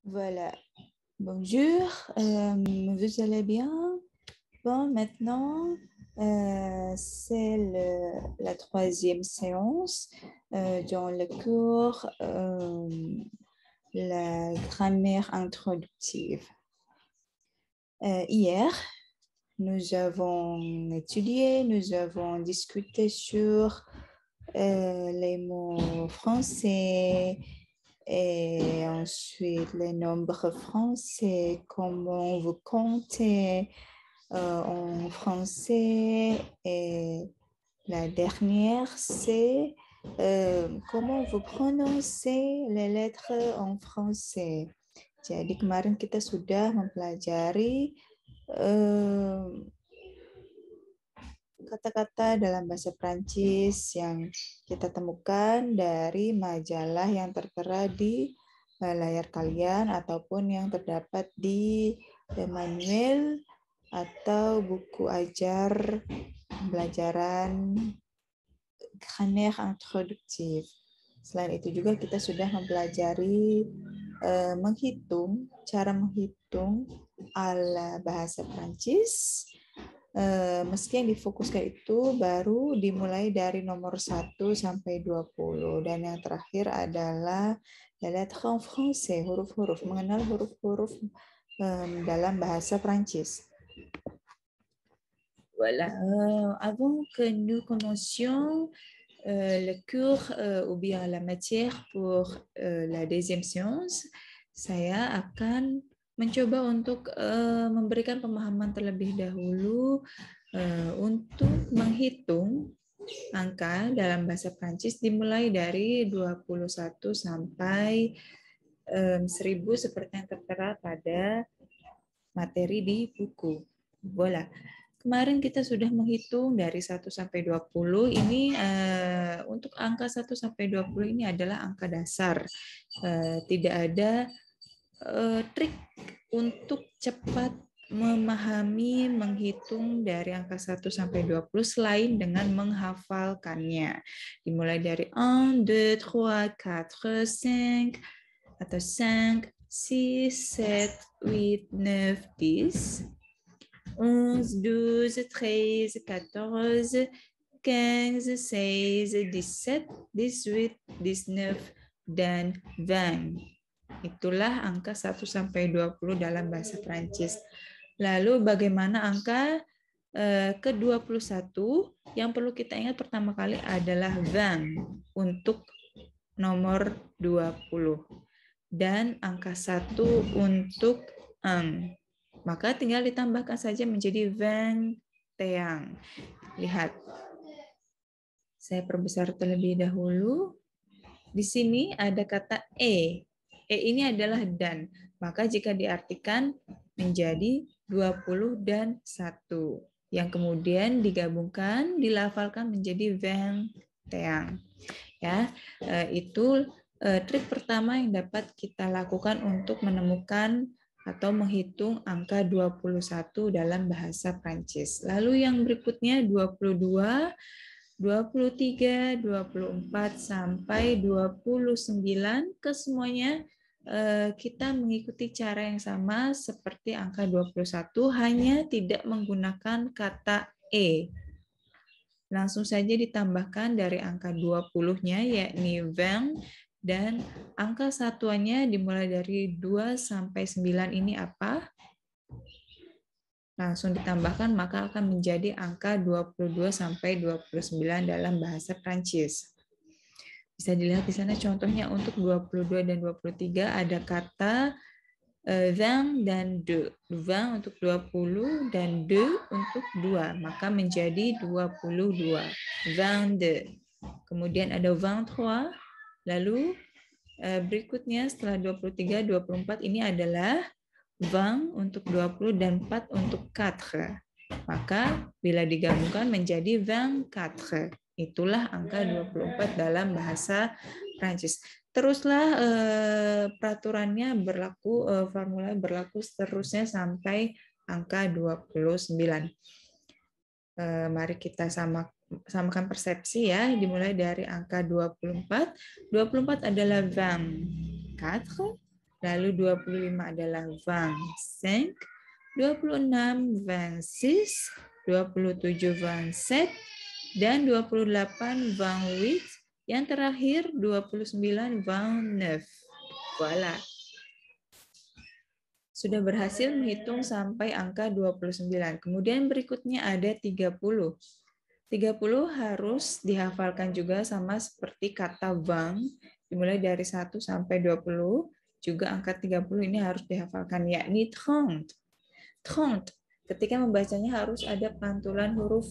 Voilà. Bonjour, vous allez bien? Bon, maintenant, c'est la troisième séance dans le cours la grammaire introductive. Hier, nous avons étudié, nous avons discuté sur les mots français et ensuite les nombres français, comment vous comptez en français. Et la dernière, c'est comment vous prononcez les lettres en français. Jadi kemarin kita sudah mempelajari kata-kata dalam bahasa Prancis yang kita temukan dari majalah yang tertera di layar kalian ataupun yang terdapat di manual atau buku ajar pembelajaran grammaire introductive. Selain itu juga kita sudah mempelajari menghitung, cara menghitung ala bahasa Prancis. Meski yang difokuskan itu baru dimulai dari nomor 1 sampai 20. Dan yang terakhir adalah les lettres en français, huruf-huruf, mengenal huruf-huruf dalam bahasa Prancis. Voilà. Avant que nous commencions le cours ou bien la matière pour la deuxième séance, saya akan mencoba untuk memberikan pemahaman terlebih dahulu untuk menghitung angka dalam bahasa Prancis dimulai dari 21 sampai 1000 seperti yang tertera pada materi di buku. Voilà. Kemarin kita sudah menghitung dari 1 sampai 20. Ini untuk angka 1 sampai 20 ini adalah angka dasar. Tidak ada trik untuk cepat memahami, menghitung dari angka 1 sampai 20 selain dengan menghafalkannya. Dimulai dari 1, 2, 3, 4, 5, atau 5, 6, 7, 8, 9, 10. 11, 12, 13, 14, 15, 16, 17, 18, 19, dan 20. Itulah angka 1 sampai 20 dalam bahasa Prancis. Lalu bagaimana angka ke-21? Yang perlu kita ingat pertama kali adalah 20 untuk nomor 20. Dan angka 1 untuk maka tinggal ditambahkan saja menjadi 21. Lihat. Saya perbesar terlebih dahulu. Di sini ada kata E. E ini adalah dan. Maka jika diartikan menjadi 20 dan 1. Yang kemudian digabungkan, dilafalkan menjadi 21. Ya, itu trik pertama yang dapat kita lakukan untuk menemukan atau menghitung angka 21 dalam bahasa Prancis. Lalu yang berikutnya 22, 23, 24, sampai 29, kesemuanya kita mengikuti cara yang sama seperti angka 21, hanya tidak menggunakan kata E. Langsung saja ditambahkan dari angka 20-nya, yakni 20, dan angka satuannya dimulai dari 2 sampai 9 ini apa? Langsung ditambahkan, maka akan menjadi angka 22 sampai 29 dalam bahasa Prancis. Bisa dilihat di sana contohnya untuk 22 dan 23 ada kata 20 dan 2. 20 untuk 20 dan 2 untuk 2. Maka menjadi 22. 22. Kemudian ada 23. Lalu berikutnya setelah 23, 24 ini adalah 20 untuk 20 dan 4 untuk 4. Maka bila digabungkan menjadi 24. Itulah angka 24 dalam bahasa Prancis. Teruslah peraturannya berlaku, formula berlaku seterusnya sampai angka 29. Mari kita samakan persepsi ya, dimulai dari angka 24. 24 adalah 24, Lalu 25 adalah 25, 26, 26, 27, 27, dan 28, 28. Yang terakhir 29, 29. Voilà. Sudah berhasil menghitung sampai angka 29. Kemudian berikutnya ada 30. 30 harus dihafalkan juga sama seperti kata bang, dimulai dari 1 sampai 20. Juga angka 30 ini harus dihafalkan, yakni 30. 30. Ketika membacanya harus ada pantulan huruf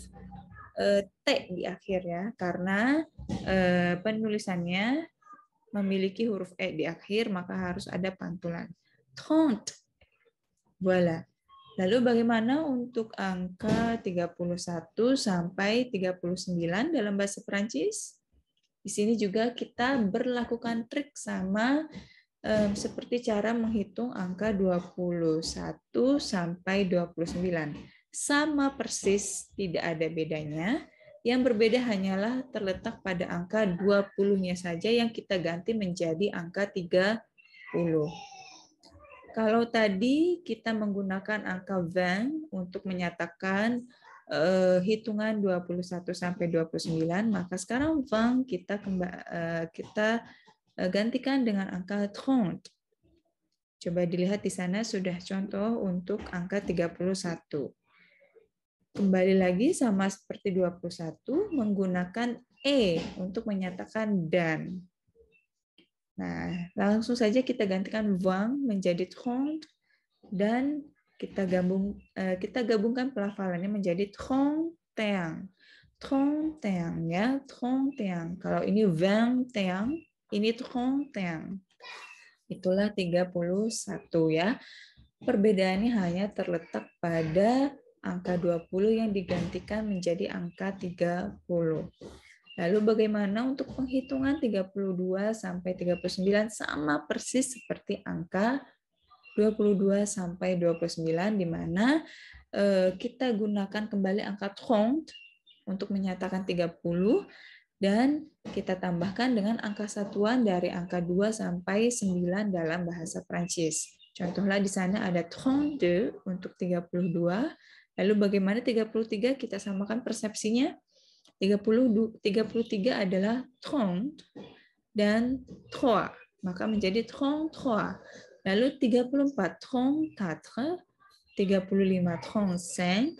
T di akhir ya, karena penulisannya memiliki huruf E di akhir, maka harus ada pantulan. 30. Voilà. Lalu bagaimana untuk angka 31 sampai 39 dalam bahasa Perancis? Di sini juga kita berlakukan trik sama seperti cara menghitung angka 21 sampai 29. Sama persis, tidak ada bedanya. Yang berbeda hanyalah terletak pada angka 20-nya saja yang kita ganti menjadi angka 30. Kalau tadi kita menggunakan angka 20 untuk menyatakan hitungan 21 sampai 29, maka sekarang 20 kita gantikan dengan angka 30. Coba dilihat di sana sudah contoh untuk angka 31. Kembali lagi sama seperti 21 menggunakan E untuk menyatakan dan. Nah, langsung saja kita gantikan 20 menjadi 30 dan kita gabungkan pelafalannya menjadi 31. 31 ya, 31. Kalau ini 21, ini 31. Itulah 31 ya. Perbedaannya hanya terletak pada angka 20 yang digantikan menjadi angka 30. Lalu bagaimana untuk penghitungan 32 sampai 39 sama persis seperti angka 22 sampai 29 di mana kita gunakan kembali angka 30 untuk menyatakan 30 dan kita tambahkan dengan angka satuan dari angka 2 sampai 9 dalam bahasa Prancis. Contohnya di sana ada 32 untuk 32. Lalu bagaimana 33 kita samakan persepsinya? 33 adalah 30 dan 3, maka menjadi 33. Lalu 34, 34, 35, 35,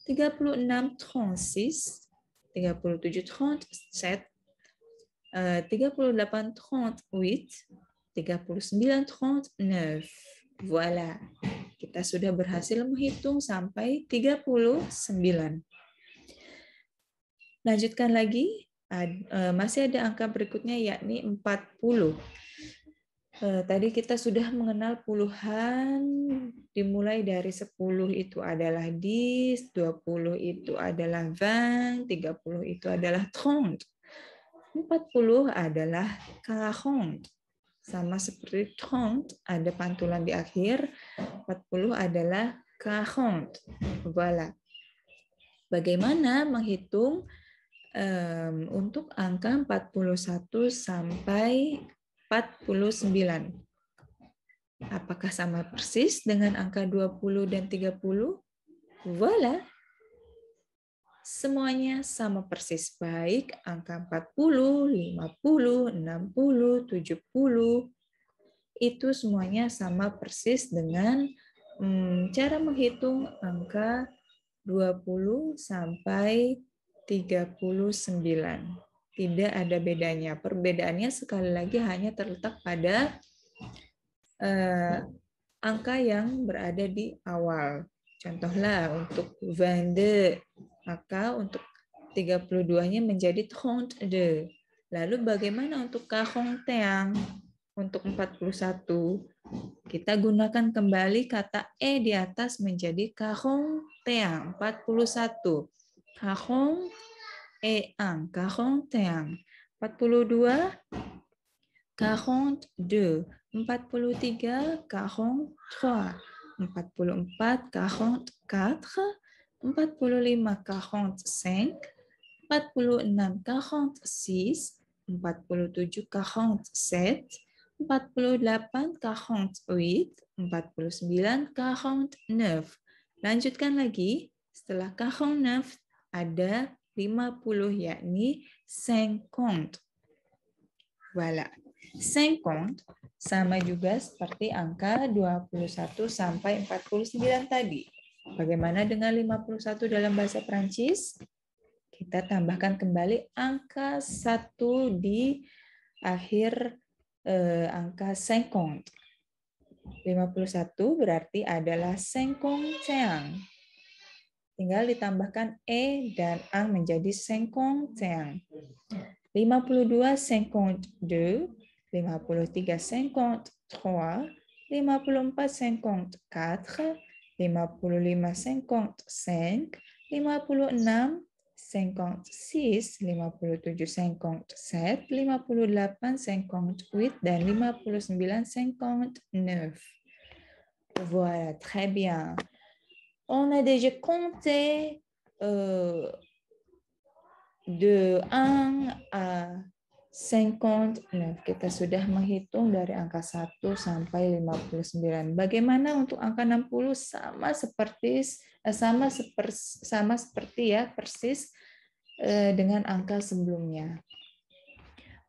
36, 36, 37, 37, 38, 38, 39, 39. Voilà. Kita sudah berhasil menghitung sampai 39. Lanjutkan lagi, masih ada angka berikutnya yakni 40. Tadi kita sudah mengenal puluhan, dimulai dari 10 itu adalah 10, 20 itu adalah 20, 30 itu adalah 30. 40 adalah 40. Sama seperti 30, ada pantulan di akhir, 40 adalah 40. Voilà. Bagaimana menghitung untuk angka 41 sampai 49. Apakah sama persis dengan angka 20 dan 30? Voilà. Semuanya sama persis, baik angka 40, 50, 60, 70. Itu semuanya sama persis dengan cara menghitung angka 20 sampai 39. Tidak ada bedanya. Perbedaannya sekali lagi hanya terletak pada angka yang berada di awal. Contohlah untuk 22, maka untuk 32-nya menjadi 32. Lalu bagaimana untuk 41? Untuk 41, kita gunakan kembali kata E di atas menjadi 41. 41. 41, 41, 42, 42, 43, 43, 44, 44, 45, 45, 46, 46, 47, 47, 48, 48, 49, 49. Lanjutkan lagi. Setelah 49 ada 50, yakni 50. Voilà. 50 sama juga seperti angka 21 sampai 49 tadi. Bagaimana dengan 51 dalam bahasa Prancis? Kita tambahkan kembali angka 1 di akhir angka 50. 51 berarti adalah 51. Tinggal ditambahkan E dan ang menjadi 51. 52, 52, 53, 53, 54, 54, 55, 55, 56, 56, 57, 57, 58, 58 dan 59, 59. Voilà, très bien. On a déjà compté de 1 à 59. Kita sudah menghitung dari angka 1 sampai 59. Bagaimana untuk angka 60? Sama seperti ya, persis dengan angka sebelumnya.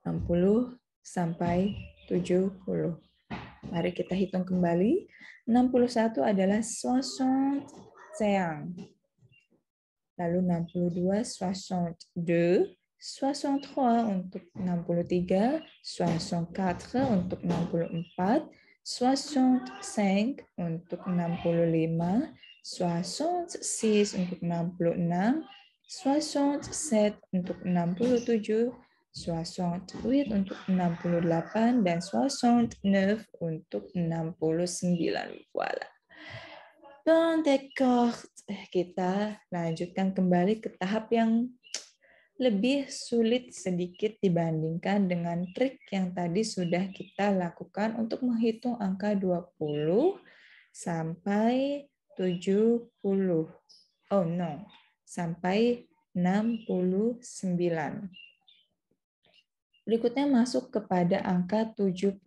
60 sampai 70. Mari kita hitung kembali. 61 adalah 61. Lalu 62, 62, 63 untuk 63, 64 untuk 64, 65 untuk 65, 66 untuk 66, 67 untuk 67, 68 untuk 68, dan 69 untuk 69. Voilà. Bon, d'accord. Kita lanjutkan kembali ke tahap yang lebih sulit sedikit dibandingkan dengan trik yang tadi sudah kita lakukan untuk menghitung angka 20 sampai 70. Oh no, sampai 69. Berikutnya masuk kepada angka 70.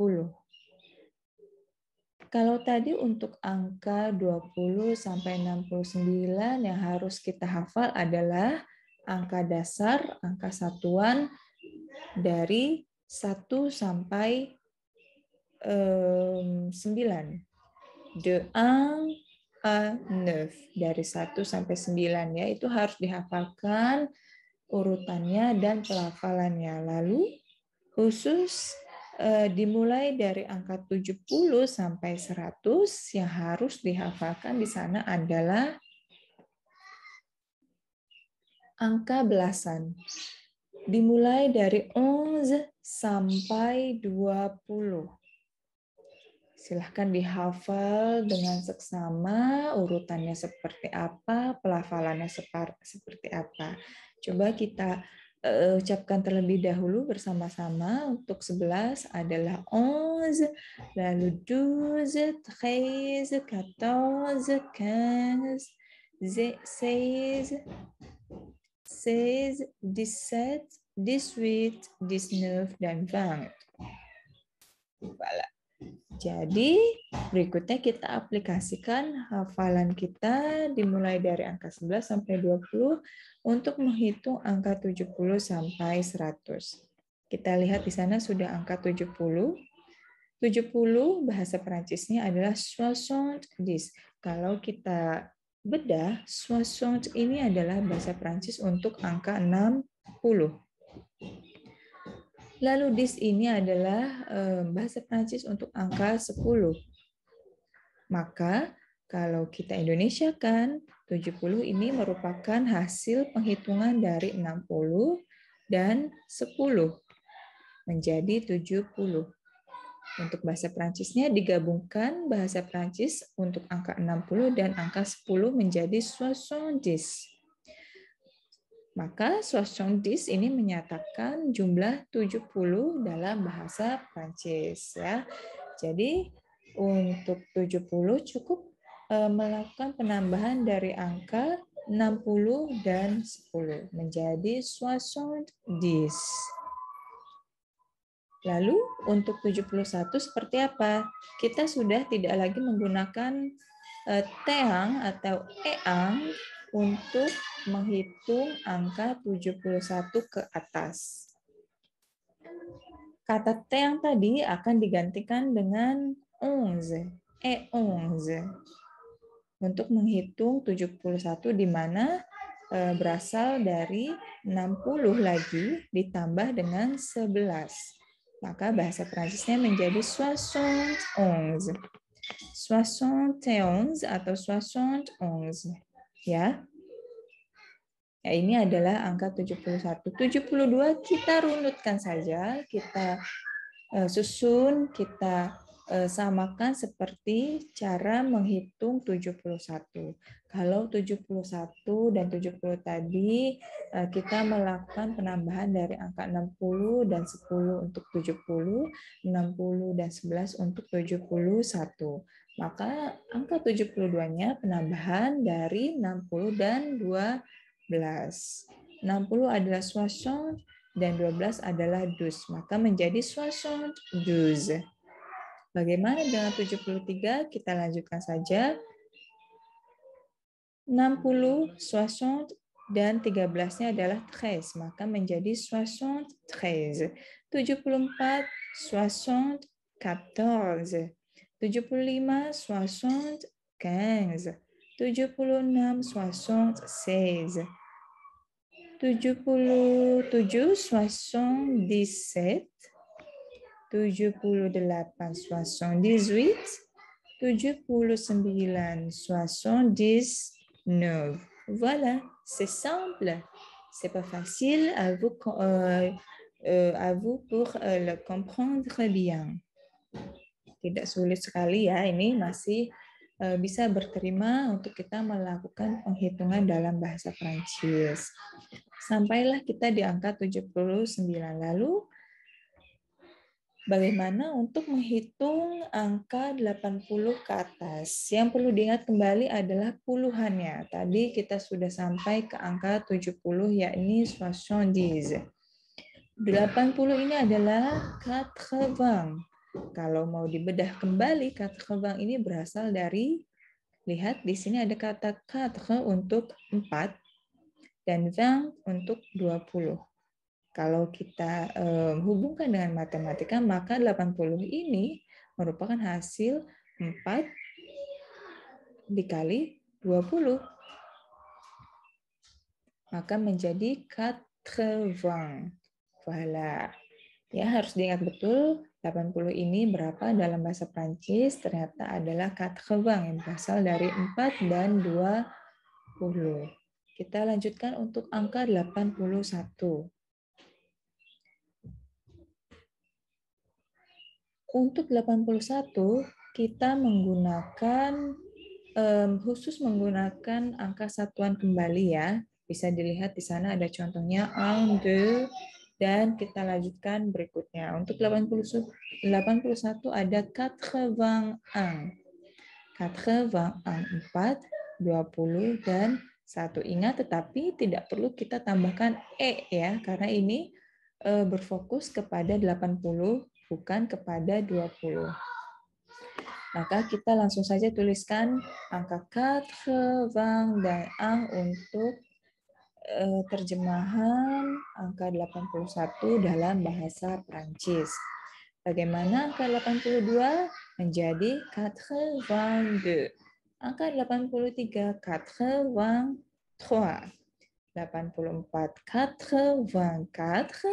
Kalau tadi untuk angka 20 sampai 69 yang harus kita hafal adalah angka dasar, angka satuan dari 1 sampai 9. De 1 à 9, dari 1 sampai 9 ya, itu harus dihafalkan urutannya dan pelafalannya. Lalu khusus dimulai dari angka 70 sampai 100 yang harus dihafalkan di sana adalah angka belasan. Dimulai dari 11 sampai 20. Silahkan dihafal dengan seksama, urutannya seperti apa, pelafalannya seperti apa. Coba kita ucapkan terlebih dahulu bersama-sama. Untuk 11 adalah 11, lalu 12, 13, 14, 15, 16, 16, 17, 18, 19, dan 20. Voilà. Jadi, berikutnya kita aplikasikan hafalan kita dimulai dari angka 11 sampai 20 untuk menghitung angka 70 sampai 100. Kita lihat di sana sudah angka 70. 70 bahasa Perancisnya adalah 70. Kalau kita bedah, 70 ini adalah bahasa Perancis untuk angka 60. Lalu dis ini adalah bahasa Prancis untuk angka 10. Maka kalau kita Indonesiakan, 70 ini merupakan hasil penghitungan dari 60 dan 10 menjadi 70. Untuk bahasa Prancisnya digabungkan bahasa Prancis untuk angka 60 dan angka 10 menjadi 70. Maka 70 ini menyatakan jumlah 70 dalam bahasa Prancis ya. Jadi untuk 70 cukup melakukan penambahan dari angka 60 dan 10 menjadi 70. Lalu untuk 71 seperti apa? Kita sudah tidak lagi menggunakan teang atau eang untuk menghitung angka 71 ke atas. Kata teang tadi akan digantikan dengan 11, untuk menghitung 71 di mana berasal dari 60 lagi ditambah dengan 11. Maka bahasa Prancisnya menjadi 71. 71 atau 71. Ya. Ya, ini adalah angka 71. 72 kita runutkan saja, kita susun, kita samakan seperti cara menghitung 71. Kalau 71 dan 70 tadi kita melakukan penambahan dari angka 60 dan 10 untuk 70, 60 dan 11 untuk 71. Maka angka 72-nya penambahan dari 60 dan 12. 60 adalah 60 dan 12 adalah dus, maka menjadi 72. Bagaimana dengan 73? Kita lanjutkan saja. 60, 60 dan 13-nya adalah 13, maka menjadi 73. 74, 60, 14. 75, 60, 15. 76, 76. 77, 77. 78, 78. 79, 79. Voilà, c'est simple. C'est pas facile à vous pour le comprendre bien. Tidak sulit sekali ya, ini masih bisa berterima untuk kita melakukan penghitungan dalam bahasa Prancis. Sampailah kita di angka 79. Lalu bagaimana untuk menghitung angka 80 ke atas? Yang perlu diingat kembali adalah puluhannya. Tadi kita sudah sampai ke angka 70, yakni 70. 80 ini adalah 80. Kalau mau dibedah kembali, 80 ini berasal dari, lihat di sini ada kata 4 untuk 4 dan 20 untuk 20. Kalau kita hubungkan dengan matematika, maka 80 ini merupakan hasil 4 dikali 20. Maka menjadi 80. Voilà. Ya, harus diingat betul 80 ini berapa dalam bahasa Prancis, ternyata adalah 80 yang berasal dari 4 dan 20. Kita lanjutkan untuk angka 81. Untuk 81, kita menggunakan, khusus menggunakan angka satuan kembali ya. Bisa dilihat di sana ada contohnya 1, 2, dan kita lanjutkan berikutnya. Untuk 81 ada 81. 81, 4, 20, dan 1. Ingat, tetapi tidak perlu kita tambahkan E ya, karena ini berfokus kepada 80, bukan kepada 20. Maka kita langsung saja tuliskan angka 80 dan 1 untuk terjemahan angka 81 dalam bahasa Prancis. Bagaimana angka 82 menjadi 82. Angka 83, 83. 84, 84.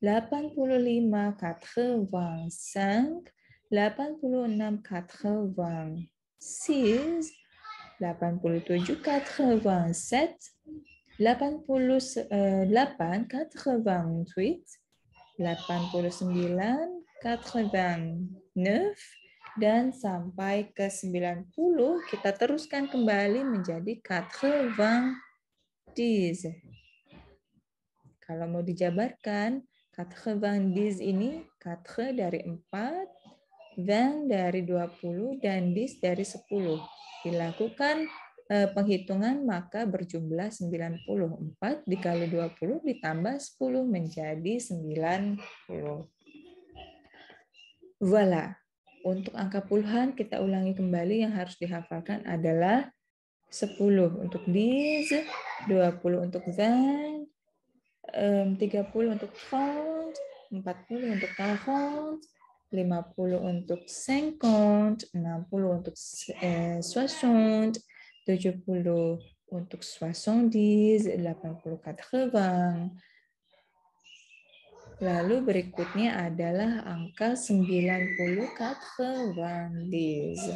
85, 85. 86, 86. 87, 87. 88, 88. 89, 89. Dan sampai ke 90, kita teruskan kembali menjadi 90. Kalau mau dijabarkan, 90 ini 4 dari 4, 20 dari 20, dan 10 dari 10. Dilakukan penghitungan maka berjumlah 94 dikali 20 ditambah 10 menjadi 90. Voilà. Untuk angka puluhan kita ulangi kembali, yang harus dihafalkan adalah 10 untuk 10, 20 untuk 20, 30 untuk 30, 40 untuk 40, 50 untuk 50, 60 untuk 60, 70 untuk 70, 80 80. Lalu berikutnya adalah angka 90 90.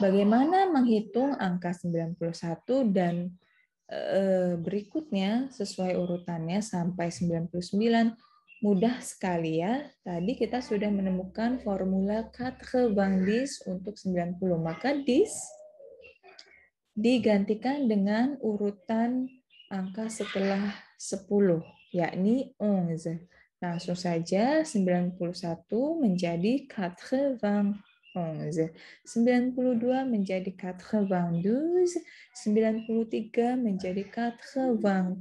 Bagaimana menghitung angka 91 dan berikutnya sesuai urutannya sampai 99? Mudah sekali ya. Tadi kita sudah menemukan formula 90 untuk 90. Maka 10 digantikan dengan urutan angka setelah 10, yakni 11. Langsung saja 91 menjadi 91. 92 menjadi 92, 93 menjadi 93,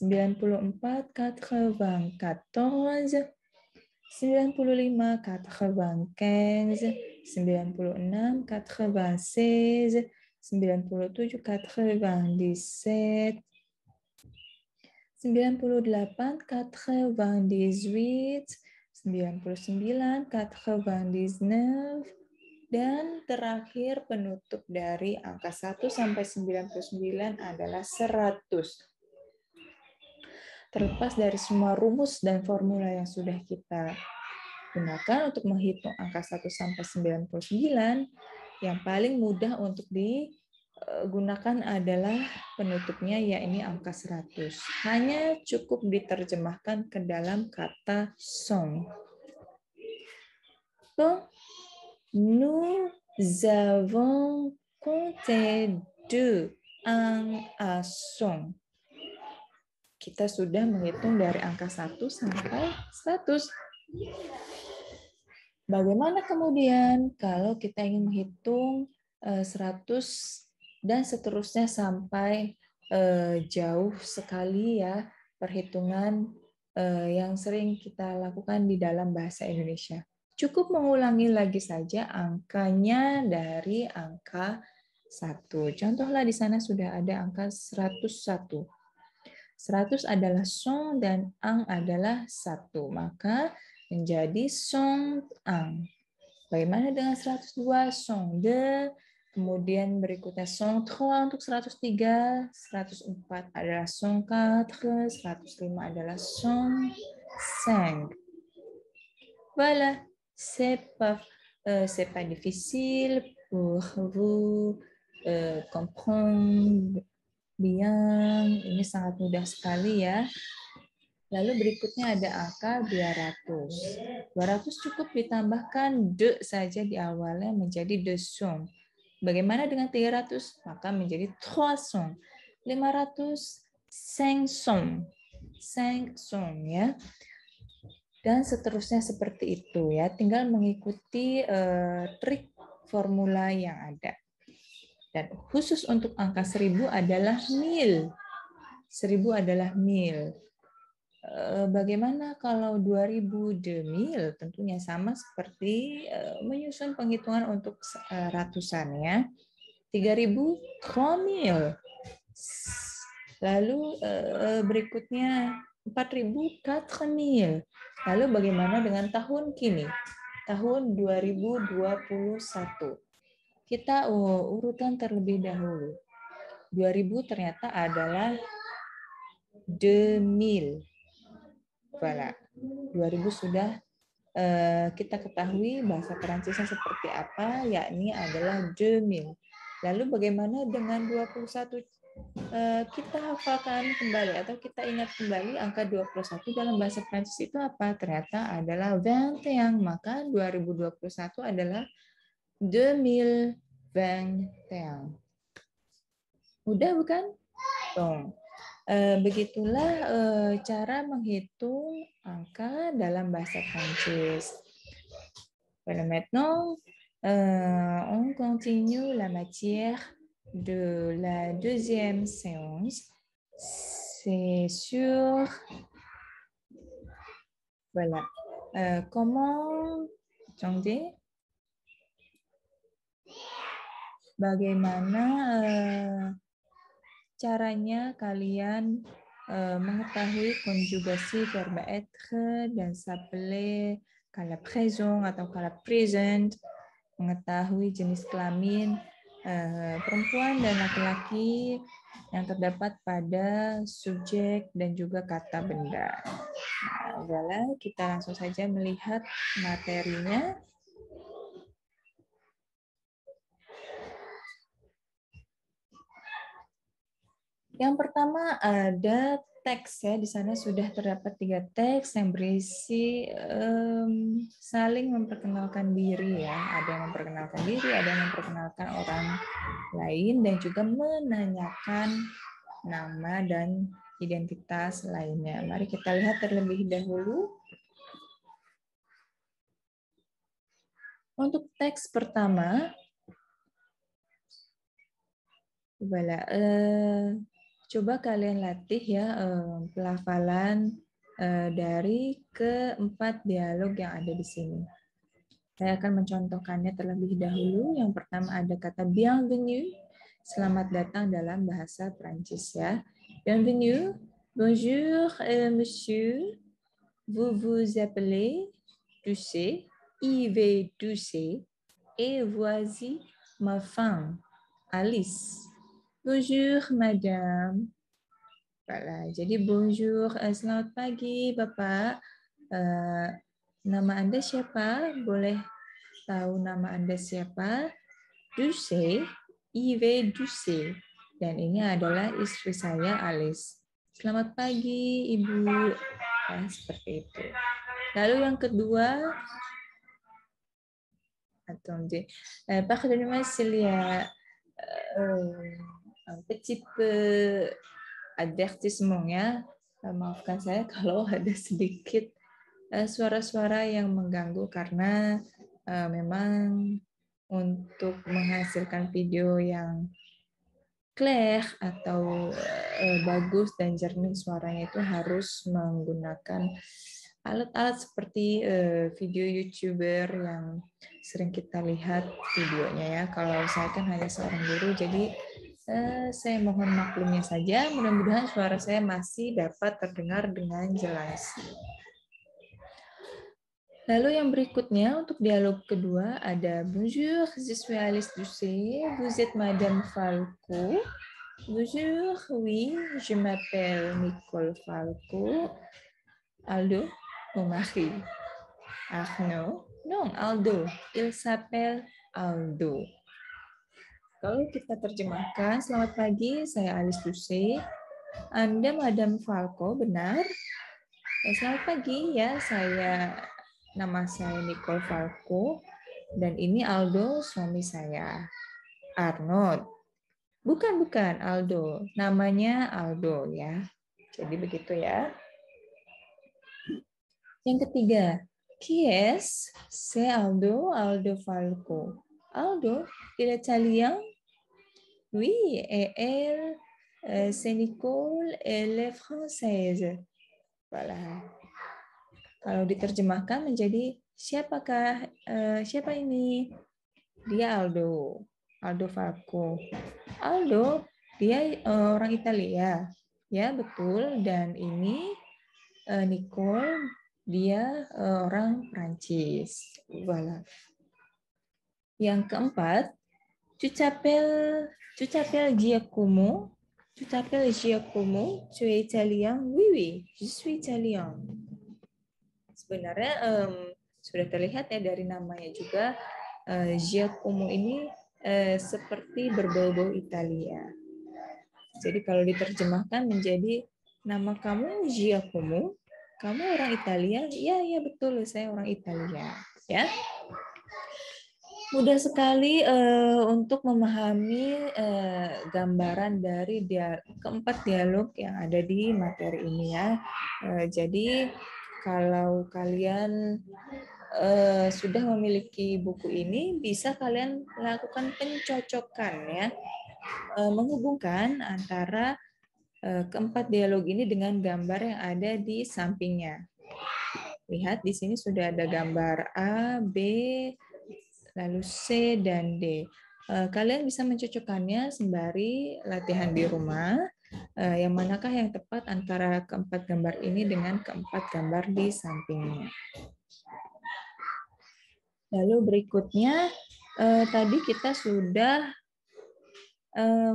94 94, 95 95, 96 96, 97 97, 98 98, 99 99, dan terakhir penutup dari angka 1 sampai 99 adalah 100. Terlepas dari semua rumus dan formula yang sudah kita gunakan untuk menghitung angka 1 sampai 99, yang paling mudah untuk digunakan adalah penutupnya, yakni angka 100. Hanya cukup diterjemahkan ke dalam kata song. Bon, nous avons compté de 1 à 100. Kita sudah menghitung dari angka 1 sampai 100. Bagaimana kemudian kalau kita ingin menghitung 100 dan seterusnya sampai jauh sekali ya, perhitungan yang sering kita lakukan di dalam bahasa Indonesia. Cukup mengulangi lagi saja angkanya dari angka 1. Contohlah di sana sudah ada angka 101. 100 adalah song dan ang adalah 1. Maka menjadi song ang. Bagaimana dengan 102? Song de. Kemudian berikutnya song 3 untuk 103. 104 adalah song 4. 105 adalah song 5. Voilà. C'est pas difficile pour vous comprendre bien. Ini sangat mudah sekali ya. Lalu berikutnya ada angka 200. 200 cukup ditambahkan de saja di awalnya menjadi 200. Bagaimana dengan 300? Maka menjadi 300. 500, 500. 500 ya. Dan seterusnya seperti itu ya. Tinggal mengikuti trik formula yang ada. Dan khusus untuk angka 1000 adalah 1000. 1000 adalah 1000. Bagaimana kalau 2000 demil? Tentunya sama seperti menyusun penghitungan untuk ratusan ya. 3000 3000. Lalu berikutnya 4000 4000. Lalu bagaimana dengan tahun kini? Tahun 2021. Kita urutan terlebih dahulu. 2000 ternyata adalah 2000. Voilà. 2000 sudah kita ketahui bahasa Perancisnya seperti apa, yakni adalah 2000. Lalu bagaimana dengan 21? Kita hafalkan kembali atau kita ingat kembali angka 21 dalam bahasa Prancis itu apa? Ternyata adalah 21. Maka 2021 adalah 2021. Mudah bukan? Dong. Begitulah cara menghitung angka dalam bahasa Prancis. Maintenant, on continue la matière de la deuxième séance. C'est sur Voilà. Comment, Chongji? Bagaimana caranya kalian mengetahui konjugasi verbe être dan s'appeler kala présent atau kala present, mengetahui jenis kelamin perempuan dan laki-laki yang terdapat pada subjek dan juga kata benda. Nah, voilà, kita langsung saja melihat materinya. Yang pertama ada teks ya, di sana sudah terdapat 3 teks yang berisi saling memperkenalkan diri ya. Ada yang memperkenalkan diri, ada yang memperkenalkan orang lain dan juga menanyakan nama dan identitas lainnya. Mari kita lihat terlebih dahulu. Untuk teks pertama, coba kalian latih ya pelafalan dari keempat dialog yang ada di sini. Saya akan mencontohkannya terlebih dahulu. Yang pertama ada kata bienvenue, selamat datang dalam bahasa Prancis ya. Bienvenue, bonjour monsieur, vous vous appelez Ducé, Yves Ducé, et voici ma femme, Alice. Bonjour madame. Voilà, jadi bonjour, selamat pagi Bapak. Nama Anda siapa? Boleh tahu nama Anda siapa? Ducé, Yves Ducé. Dan ini adalah istri saya, Alice. Selamat pagi, Ibu. Nah, seperti itu. Lalu yang kedua, pardonnez-moi s'il y a un petit peu avertissement ya. Maafkan saya kalau ada sedikit suara-suara yang mengganggu karena memang untuk menghasilkan video yang clear atau bagus dan jernih suaranya itu harus menggunakan alat-alat seperti video YouTuber yang sering kita lihat videonya ya. Kalau saya kan hanya seorang guru, jadi saya mohon maklumnya saja. Mudah-mudahan suara saya masih dapat terdengar dengan jelas. Lalu yang berikutnya untuk dialog kedua ada bonjour, je suis Alice Ducé, vous êtes Madame Falco. Bonjour, oui, je m'appelle Nicole Falco. Aldo, mon mari. Arnaud, non, Aldo. Il s'appelle Aldo. Kalau kita terjemahkan, selamat pagi, saya Alice Ducé. Anda Madame Falco, benar? Selamat pagi, ya, nama saya Nicole Falco, dan ini Aldo, suami saya. Arnold. Bukan, Aldo. Namanya Aldo, ya. Jadi begitu ya. Yang ketiga, qui est? C'est Aldo Falco. Aldo, il est italien? Oui, et elle, c'est Nicole, elle est française. Voilà. Kalau diterjemahkan menjadi siapa ini? Dia Aldo Falco. Aldo, dia orang Italia. Ya, betul. Dan ini Nicole, dia orang Prancis. Voilà. Yang keempat, tu t'appelles Giacomo? Tu t'appelles Giacomo? Tu es italien? Oui, je suis italien. Sebenarnya sudah terlihat ya dari namanya juga, Giacomo ini seperti berbau-bau Italia. Jadi kalau diterjemahkan menjadi nama kamu Giacomo, kamu orang Italia? Ya betul, saya orang Italia. Ya. Mudah sekali untuk memahami gambaran dari keempat dialog yang ada di materi ini ya. Jadi kalau kalian sudah memiliki buku ini, bisa kalian lakukan pencocokan ya, menghubungkan antara keempat dialog ini dengan gambar yang ada di sampingnya. Lihat di sini sudah ada gambar A, B, lalu C dan D. Kalian bisa mencocokkannya sembari latihan di rumah. Yang manakah yang tepat antara keempat gambar ini dengan keempat gambar di sampingnya. Lalu berikutnya, tadi kita sudah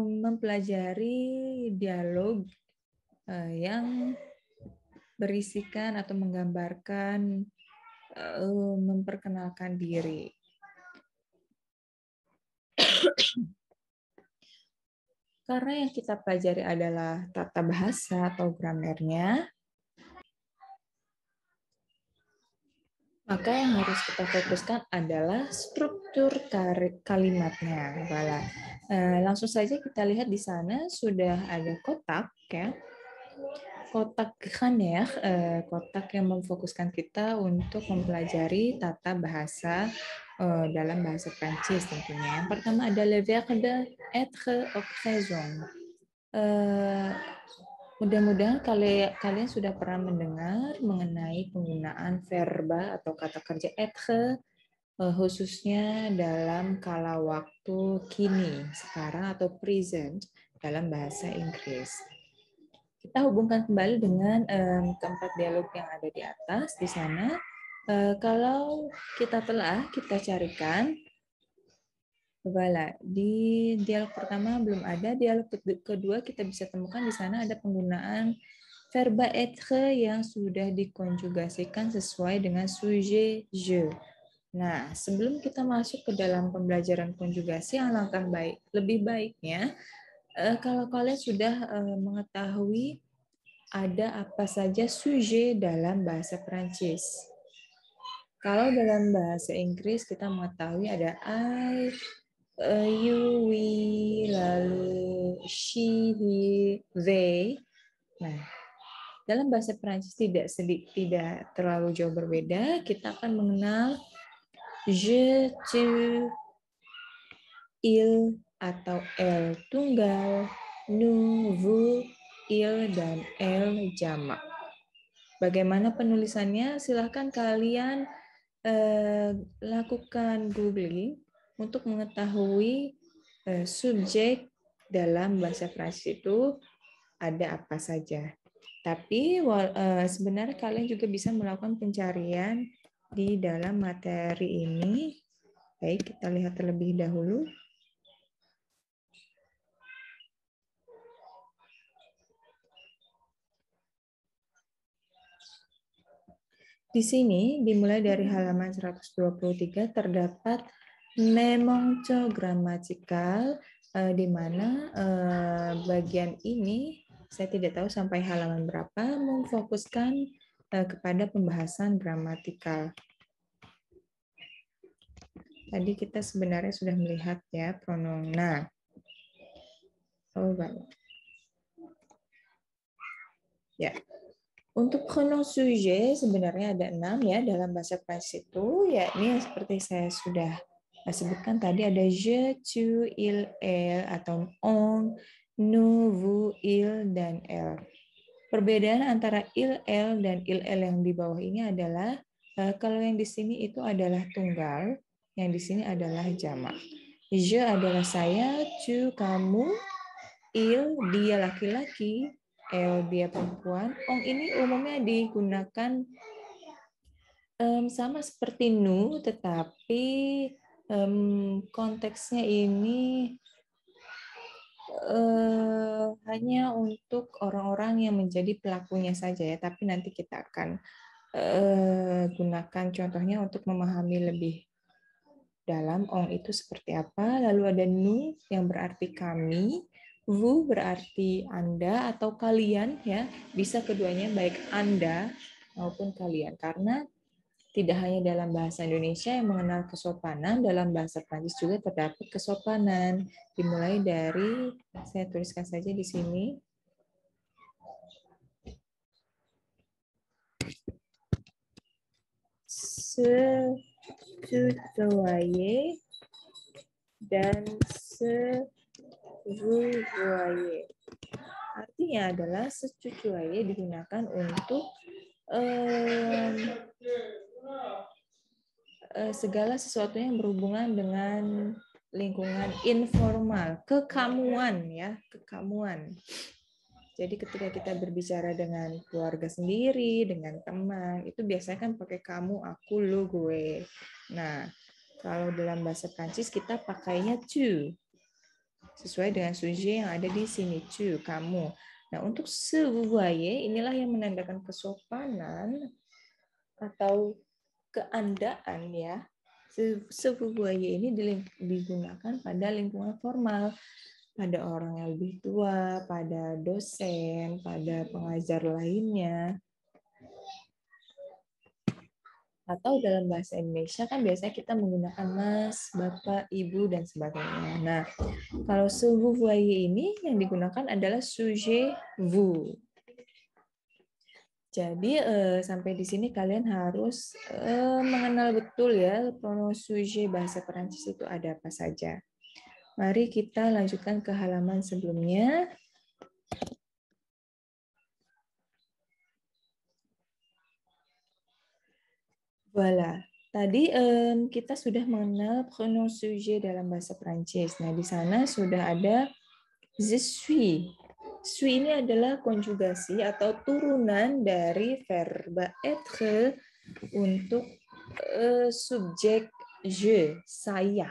mempelajari dialog yang berisikan atau menggambarkan, memperkenalkan diri. Karena yang kita pelajari adalah tata bahasa atau gramernya, maka yang harus kita fokuskan adalah struktur kalimatnya. Langsung saja kita lihat di sana sudah ada kotak, ya. Kotak Grammaire, kotak yang memfokuskan kita untuk mempelajari tata bahasa dalam bahasa Prancis tentunya. Yang pertama ada le verbe être au présent. Mudah-mudahan kalian sudah pernah mendengar mengenai penggunaan verba atau kata kerja être khususnya dalam kala waktu kini, sekarang atau present dalam bahasa Inggris. Kita hubungkan kembali dengan keempat dialog yang ada di atas di sana. Kalau kita carikan, di dialog pertama belum ada, dialog kedua kita bisa temukan di sana ada penggunaan verba être yang sudah dikonjugasikan sesuai dengan sujet je. Nah, sebelum kita masuk ke dalam pembelajaran konjugasi, alangkah lebih baiknya kalau kalian sudah mengetahui ada apa saja sujet dalam bahasa Prancis. Kalau dalam bahasa Inggris kita mengetahui ada I, you, we, lalu she, he, they. Nah, dalam bahasa Prancis tidak terlalu jauh berbeda. Kita akan mengenal je, tu, il atau elle tunggal, nous, vous, il dan elle jamak. Bagaimana penulisannya? Silahkan kalian lakukan googling untuk mengetahui subjek dalam bahasa Prancis itu ada apa saja. Tapi sebenarnya kalian juga bisa melakukan pencarian di dalam materi ini. Baik, kita lihat terlebih dahulu. Di sini dimulai dari halaman 123 terdapat memento gramatikal di mana bagian ini saya tidak tahu sampai halaman berapa memfokuskan kepada pembahasan gramatikal. Tadi kita sebenarnya sudah melihat ya pronoun. Nah, ya. Untuk pronoun sujet sebenarnya ada 6 ya dalam bahasa Prancis itu, yakni seperti saya sudah sebutkan tadi ada je, tu, il, elle atau on, nous, vous, il dan elle. Perbedaan antara il, elle dan il, elle yang di bawah ini adalah kalau yang di sini itu adalah tunggal, yang di sini adalah jamak. Je adalah saya, tu kamu, il dia laki-laki, elle dia perempuan. On ini umumnya digunakan sama seperti nu, tetapi konteksnya ini hanya untuk orang-orang yang menjadi pelakunya saja ya. Tapi nanti kita akan gunakan contohnya untuk memahami lebih dalam on itu seperti apa. Lalu ada nu yang berarti kami. Vous berarti Anda atau kalian ya, bisa keduanya baik Anda maupun kalian karena tidak hanya dalam bahasa Indonesia yang mengenal kesopanan, dalam bahasa Prancis juga terdapat kesopanan. Dimulai dari saya tuliskan saja di sini. Se tutoyer dan se vous voyez. Artinya adalah setutoyer digunakan untuk segala sesuatu yang berhubungan dengan lingkungan informal, kekamuan ya, kekamuan. Jadi ketika kita berbicara dengan keluarga sendiri, dengan teman, itu biasanya kan pakai kamu, aku, lu, gue. Nah, kalau dalam bahasa Prancis kita pakainya tu, sesuai dengan sujet yang ada di sini, tu, kamu. Nah, untuk se vous voyez, inilah yang menandakan kesopanan atau keandaan ya. Se vous voyez ini digunakan pada lingkungan formal, pada orang yang lebih tua, pada dosen, pada pengajar lainnya. Atau dalam bahasa Indonesia kan biasanya kita menggunakan mas, bapak, ibu, dan sebagainya. Nah, kalau se vous voyez ini yang digunakan adalah sujet vous. Jadi sampai di sini kalian harus mengenal betul ya pronoun sujet bahasa Perancis itu ada apa saja. Mari kita lanjutkan ke halaman sebelumnya. Voilà. Tadi kita sudah mengenal pronoun sujet dalam bahasa Perancis. Nah, di sana sudah ada je suis. Suis ini adalah konjugasi atau turunan dari verba être untuk subjek je, saya.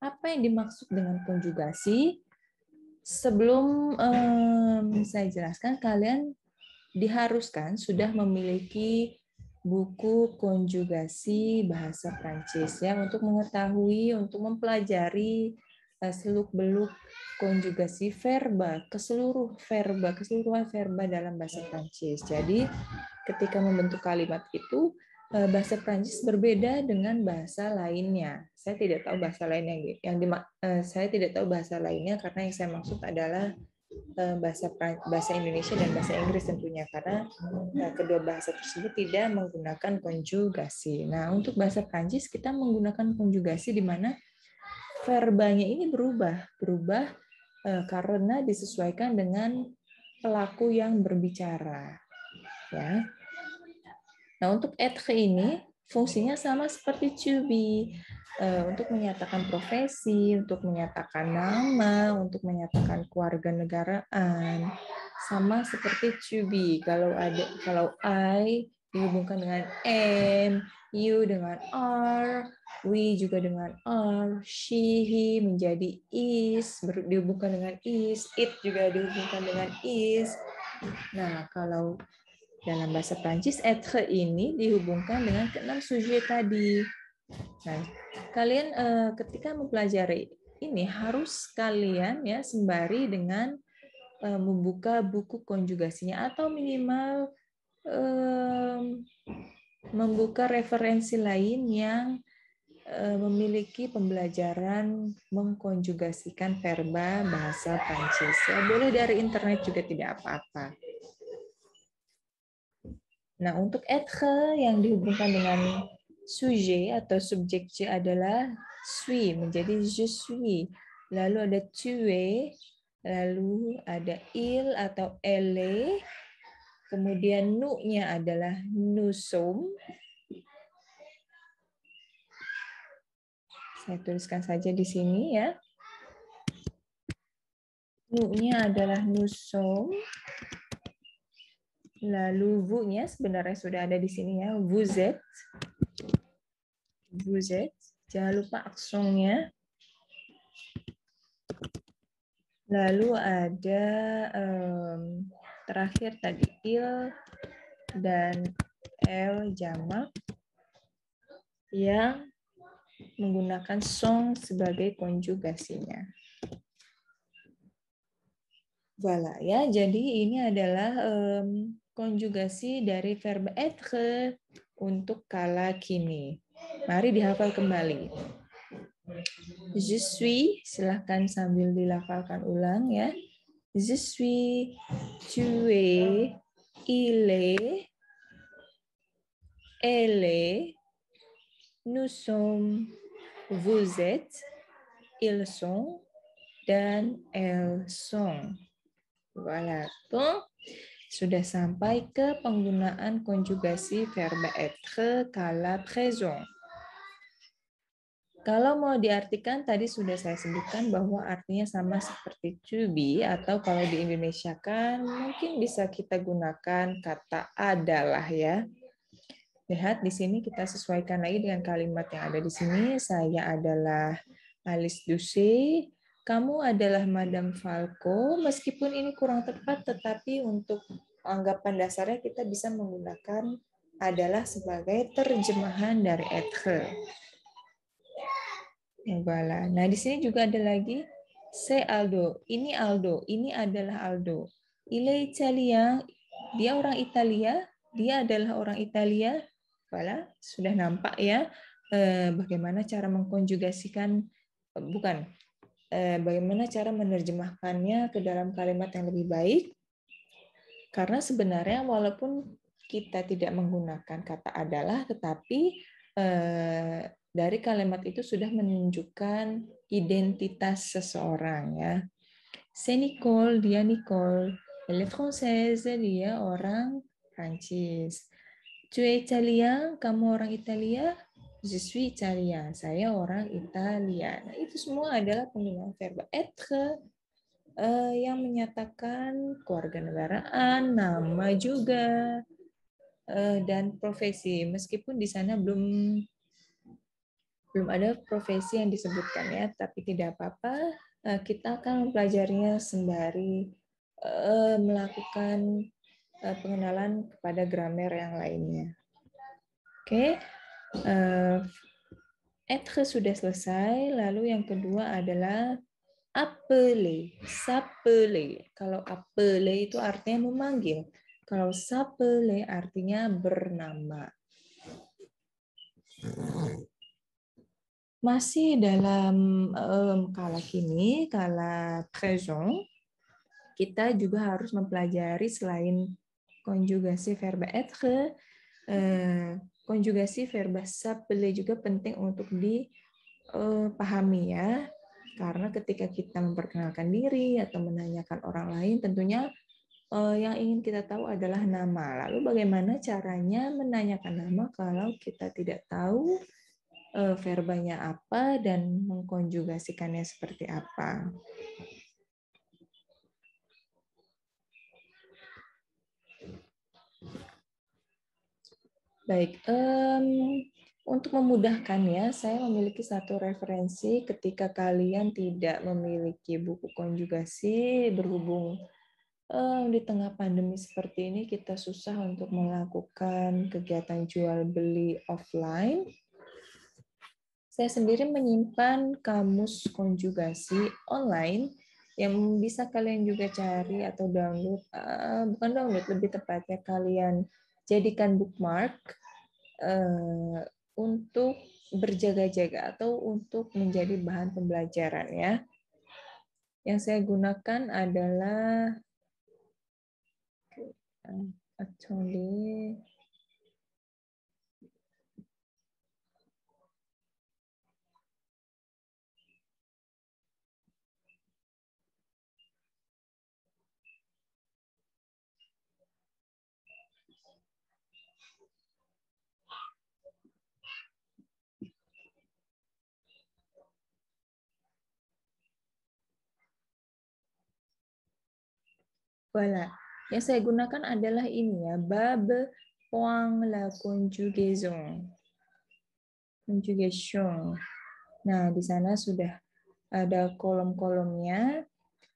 Apa yang dimaksud dengan konjugasi? Sebelum saya jelaskan, kalian diharuskan sudah memiliki buku konjugasi bahasa Prancis ya untuk mengetahui, untuk mempelajari seluk-beluk konjugasi verba, keseluruhan verba dalam bahasa Prancis. Jadi ketika membentuk kalimat itu bahasa Prancis berbeda dengan bahasa lainnya. Saya tidak tahu bahasa lainnya saya tidak tahu bahasa lainnya karena yang saya maksud adalah bahasa Indonesia dan bahasa Inggris tentunya karena kedua bahasa tersebut tidak menggunakan konjugasi. Nah, untuk bahasa Prancis kita menggunakan konjugasi di mana verbanya ini berubah karena disesuaikan dengan pelaku yang berbicara. Ya. Nah, untuk être ini fungsinya sama seperti to be. Untuk menyatakan profesi, untuk menyatakan nama, untuk menyatakan kewarganegaraan, sama seperti to be. Kalau I dihubungkan dengan am, you dengan are, we juga dengan are, she, he menjadi is, dihubungkan dengan is, it juga dihubungkan dengan is. Nah, kalau dalam bahasa Prancis, être ini dihubungkan dengan keenam sujet tadi. Nah, kalian ketika mempelajari ini harus kalian ya sembari dengan membuka buku konjugasinya atau minimal membuka referensi lain yang memiliki pembelajaran mengkonjugasikan verba bahasa Prancis. Ya, boleh dari internet juga tidak apa-apa. Nah, untuk être yang dihubungkan dengan sujet atau subjek je adalah suis, menjadi je suis. Lalu ada tu es, lalu ada il atau elle, kemudian nous-nya adalah nous sommes. Saya tuliskan saja di sini ya. Nous-nya adalah nous sommes. Lalu vous-nya sebenarnya sudah ada di sini ya, vous êtes. Vous êtes. Jangan lupa aksennya. Lalu ada terakhir tadi il dan el jamak yang menggunakan song sebagai konjugasinya. Voilà ya, jadi ini adalah konjugasi dari verb être untuk kala kini. Mari dihafal kembali. Je suis, silahkan sambil dilafalkan ulang ya. Je suis, tu es, il est, elle est, nous sommes, vous êtes, ils sont, dan elles sont. Voilà. Bon. Sudah sampai ke penggunaan konjugasi verbe être kala présent. Kalau mau diartikan, tadi sudah saya sebutkan bahwa artinya sama seperti to be, atau kalau di Indonesia kan mungkin bisa kita gunakan kata adalah ya. Lihat di sini kita sesuaikan lagi dengan kalimat yang ada di sini. Saya adalah Alice Doucet, kamu adalah Madame Falco. Meskipun ini kurang tepat, tetapi untuk anggapan dasarnya kita bisa menggunakan adalah sebagai terjemahan dari être. Voilà. Nah, di sini juga ada lagi c'est Aldo. Ini Aldo. Ini adalah Aldo. Il est italien. Dia orang Italia. Dia adalah orang Italia. Voilà. Sudah nampak ya bagaimana cara mengkonjugasikan bukan bagaimana cara menerjemahkannya ke dalam kalimat yang lebih baik. Karena sebenarnya walaupun kita tidak menggunakan kata adalah, tetapi dari kalimat itu sudah menunjukkan identitas seseorang ya. C'est Nicole, dia Nicole. Elle est française, dia orang Prancis. Tu es italien, kamu orang Italia. Je suis italien, saya orang Italia. Nah, itu semua adalah penggunaan verba être yang menyatakan kewarganegaraan, nama juga, dan profesi. Meskipun di sana belum ada profesi yang disebutkan ya, tapi tidak apa-apa. Kita akan mempelajarinya sembari melakukan pengenalan kepada gramer yang lainnya. Oke, être sudah selesai. Lalu yang kedua adalah appeler, s'appeler. Kalau appeler itu artinya memanggil. Kalau s'appeler artinya bernama. Masih dalam kala kini, kala présent, kita juga harus mempelajari selain konjugasi verba être, konjugasi verba s'appeler juga penting untuk dipahami ya. Karena ketika kita memperkenalkan diri atau menanyakan orang lain, tentunya yang ingin kita tahu adalah nama. Lalu bagaimana caranya menanyakan nama kalau kita tidak tahu verbanya apa dan mengkonjugasikannya seperti apa. Baik, untuk memudahkan ya, saya memiliki satu referensi ketika kalian tidak memiliki buku konjugasi, berhubung di tengah pandemi seperti ini kita susah untuk melakukan kegiatan jual beli offline. Saya sendiri menyimpan kamus konjugasi online yang bisa kalian juga cari atau download, bukan download, lebih tepatnya kalian jadikan bookmark untuk berjaga-jaga atau untuk menjadi bahan pembelajaran ya. Yang saya gunakan adalah actually voilà. Yang saya gunakan adalah ini ya, bab point la conjugaison. Conjugation. Nah, di sana sudah ada kolom-kolomnya.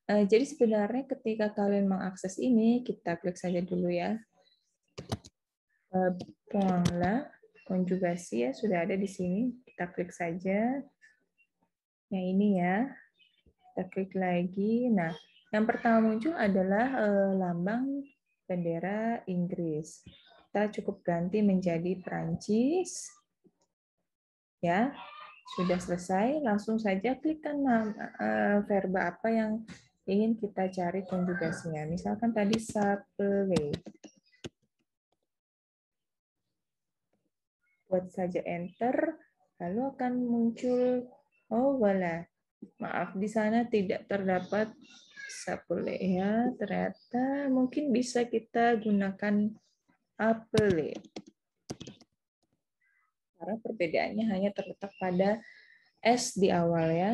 Jadi sebenarnya ketika kalian mengakses ini, kita klik saja dulu ya. Point la konjugasi ya, sudah ada di sini. Kita klik saja. Yang ini ya. Kita klik lagi. Nah, yang pertama muncul adalah lambang bendera Inggris. Kita cukup ganti menjadi Prancis. Ya, sudah selesai. Langsung saja klikkan verba apa yang ingin kita cari konjugasinya. Misalkan tadi s'appeler. Buat saja enter, lalu akan muncul, oh voilà, Maaf, di sana tidak terdapat sapele ya. Ternyata mungkin bisa kita gunakan apele. Karena perbedaannya hanya terletak pada S di awal ya.